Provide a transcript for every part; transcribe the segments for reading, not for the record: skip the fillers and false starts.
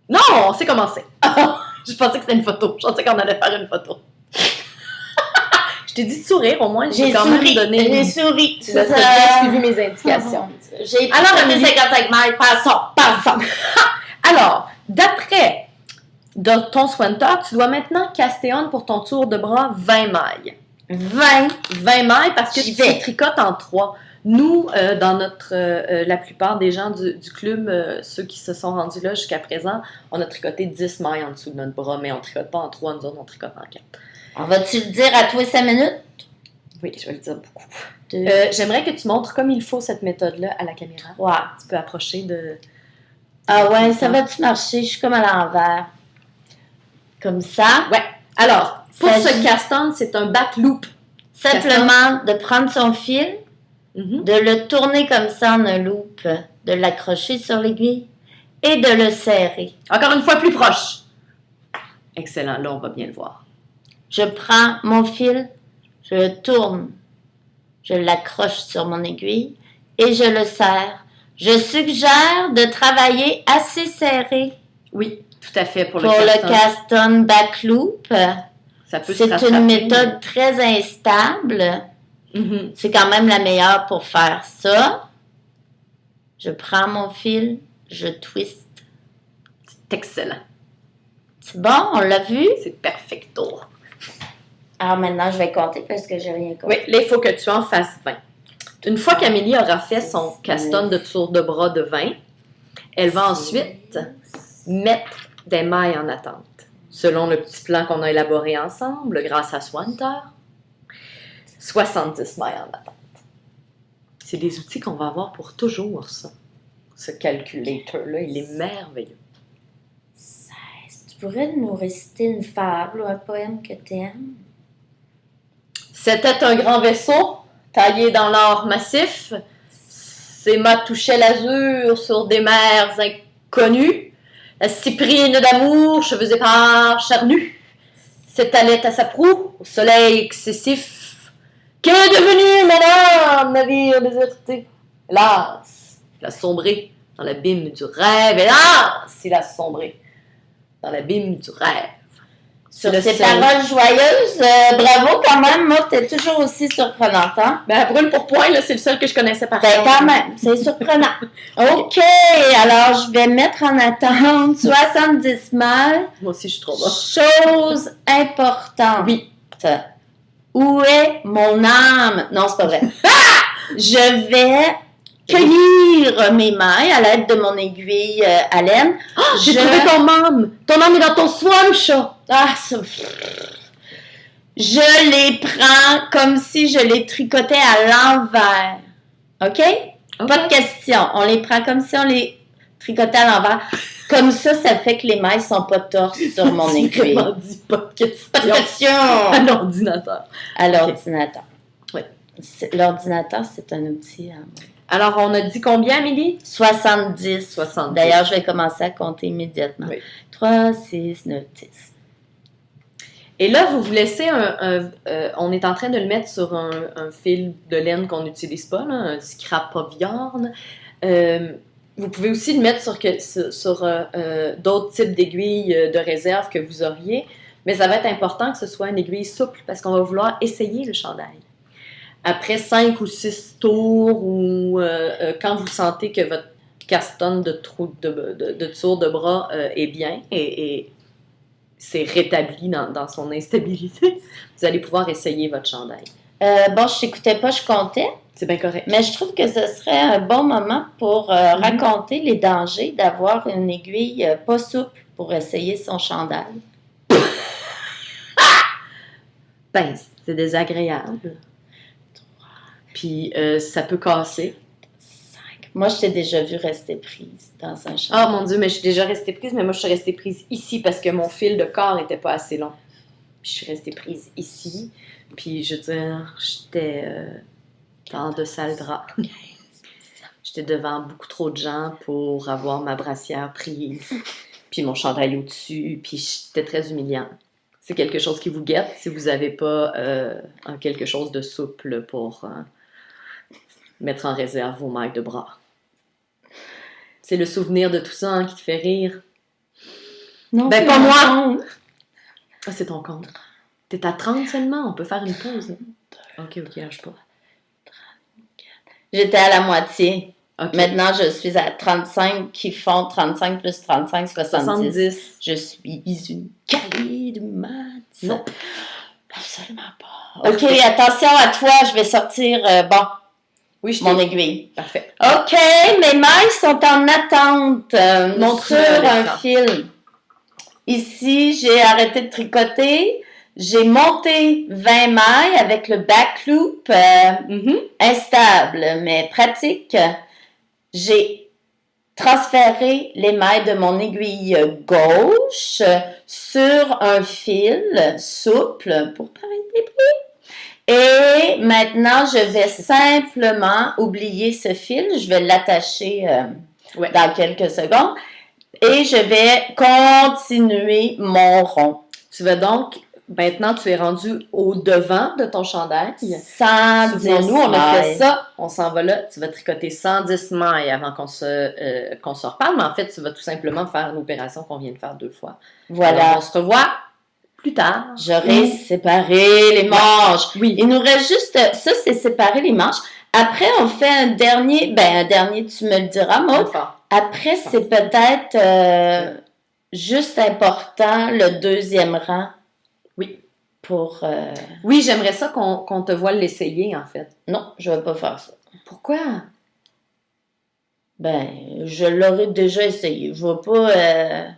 Non, on sait commencer. Je pensais que c'était une photo. Je pensais qu'on allait faire une photo. Je t'ai dit de sourire, au moins. J'ai quand même donné. J'ai souri. Tu as bien suivi mes indications. J'ai alors été 55 miles. Passons. Alors, d'après ton Swanter, tu dois maintenant caster on pour ton tour de bras 20 mailles. 20 mailles parce que tu tricotes en 3. Nous, dans notre, la plupart des gens du club, ceux qui se sont rendus là jusqu'à présent, on a tricoté 10 mailles en dessous de notre bras, mais on ne tricote pas en 3, nous autres, on tricote en 4. On va-tu le dire à tous les 5 minutes? Oui, je vais le dire beaucoup. J'aimerais que tu montres comme il faut cette méthode-là à la caméra. Ouais. Tu peux approcher de... Ah ouais, ça va-tu marcher? Je suis comme à l'envers. Comme ça? Ouais. Alors, pour ce cast-on, c'est un back loop. Simplement de prendre son fil, de le tourner comme ça en un loop, de l'accrocher sur l'aiguille et de le serrer. Encore une fois, plus proche. Excellent, là, on va bien le voir. Je prends mon fil, je le tourne, je l'accroche sur mon aiguille et je le serre. Je suggère de travailler assez serré. Oui, tout à fait, pour le cast-on back loop. C'est une méthode très instable. C'est quand même la meilleure pour faire ça. Je prends mon fil, je twist. C'est excellent. C'est bon, on l'a vu? C'est perfecto. Alors maintenant, je vais compter parce que j'ai rien compté. Oui, là, il faut que tu en fasses 20. Une fois qu'Amélie aura fait son cast-on de tour de bras de 20, elle va ensuite mettre des mailles en attente. Selon le petit plan qu'on a élaboré ensemble, grâce à Swanter, 70 mailles en attente. C'est des outils qu'on va avoir pour toujours, ça. Ce calculator-là, il est merveilleux. 16. Tu pourrais nous réciter une fable ou un poème que tu aimes? C'était un grand vaisseau, taillé dans l'or massif. Ses mâts touchaient l'azur sur des mers inconnues. La cyprine d'amour, cheveux épars, charnus, s'étalait à sa proue, au soleil excessif. Qu'est devenu, mon âme, navire déserté? Hélas, il a sombré dans l'abîme du rêve. Hélas, il a sombré dans l'abîme du rêve. Sur ces paroles joyeuses, bravo quand même, moi, t'es toujours aussi surprenante, hein? Ben, brûle pour point, là, c'est le seul que je connaissais par contre. Ben, quand même, c'est surprenant. OK, alors je vais mettre en attente 70 mailles. Moi aussi, je suis trop bonne. Chose importante. Oui. Où est mon âme? Non, c'est pas vrai. Je vais cueillir mes mailles à l'aide de mon aiguille à laine. J'ai trouvé ton âme. Ton âme est dans ton swam chat. Ah, ça... Je les prends comme si je les tricotais à l'envers. OK? Pas de question. On les prend comme si on les tricotait à l'envers. Comme ça fait que les mailles sont pas torses sur mon aiguille. Vraiment dit pas de question. Pas de question. À l'ordinateur. À l'ordinateur. Oui. L'ordinateur, c'est un outil. Alors, on a dit combien, Amélie? 70. 70. D'ailleurs, je vais commencer à compter immédiatement. Oui. 3, 6, 9, 10. Et là, vous vous laissez on est en train de le mettre sur un fil de laine qu'on n'utilise pas, là, un scrap pavillarn. Vous pouvez aussi le mettre sur d'autres types d'aiguilles de réserve que vous auriez, mais ça va être important que ce soit une aiguille souple parce qu'on va vouloir essayer le chandail. Après 5 ou 6 tours ou quand vous sentez que votre cast-on de tour de bras est bien et c'est rétabli dans son instabilité, vous allez pouvoir essayer votre chandail. Bon, je t'écoutais pas, je comptais. C'est bien correct. Mais je trouve que ce serait un bon moment pour raconter les dangers d'avoir une aiguille pas souple pour essayer son chandail. Ben, c'est désagréable. 3. Puis, ça peut casser. 5. Moi, je t'ai déjà vu rester prise dans un chandail. Ah, mon Dieu, mais je suis déjà restée prise, mais moi, je suis restée prise ici parce que mon fil de corps n'était pas assez long. Puis, je suis restée prise ici. Puis, je veux dire, j'étais dans de sales draps. J'étais devant beaucoup trop de gens pour avoir ma brassière prise. Puis, mon chandail au-dessus. Puis, c'était très humiliant. C'est quelque chose qui vous guette si vous n'avez pas quelque chose de souple pour mettre en réserve vos mailles de bras. C'est le souvenir de tout ça qui te fait rire. Non, ben, pas mon moi! compte. Ah, c'est ton compte. T'es à 30 seulement, on peut faire une pause. Ok, lâche pas. J'étais à la moitié. Okay. Maintenant, je suis à 35 qui font 35 plus 35, 70. Je suis une calée de maths. Non. Absolument pas. Ok, attention à toi, je vais sortir, oui, mon aiguille. Parfait. Ok, mes mailles sont en attente sur un fil. Ici, j'ai arrêté de tricoter. J'ai monté 20 mailles avec le back loop instable, mais pratique. J'ai transféré les mailles de mon aiguille gauche sur un fil souple pour paraître épais. Et maintenant, je vais simplement oublier ce fil. Je vais l'attacher dans quelques secondes. Et je vais continuer mon rond. Tu vas donc, maintenant, tu es rendu au devant de ton chandail. 110 nous, on a fait ça. On s'en va là. Tu vas tricoter 110 mailles avant qu'on se reparle. Mais en fait, tu vas tout simplement faire l'opération qu'on vient de faire 2 fois. Voilà. Alors, on se revoit plus tard. J'aurai séparé les manches. Oui. Il nous reste juste... Ça, c'est séparer les manches. Après, on fait un dernier... un dernier, tu me le diras, Maud. Après, c'est peut-être juste important le deuxième rang. Oui. Pour... Oui, j'aimerais ça qu'on te voie l'essayer, en fait. Non, je ne vais pas faire ça. Pourquoi? Je l'aurais déjà essayé. Je ne vais pas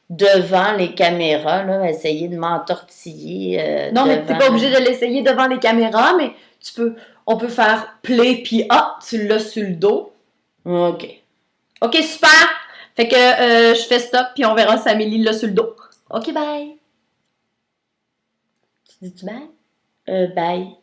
devant les caméras là, essayer de m'entortiller. Non, mais tu n'es pas obligé de l'essayer devant les caméras, mais on peut faire play, puis tu l'as sur le dos. OK. OK, super! Fait que je fais stop, puis on verra si Amélie l'a sur le dos. OK, bye! Tu dis-tu bye? Bye.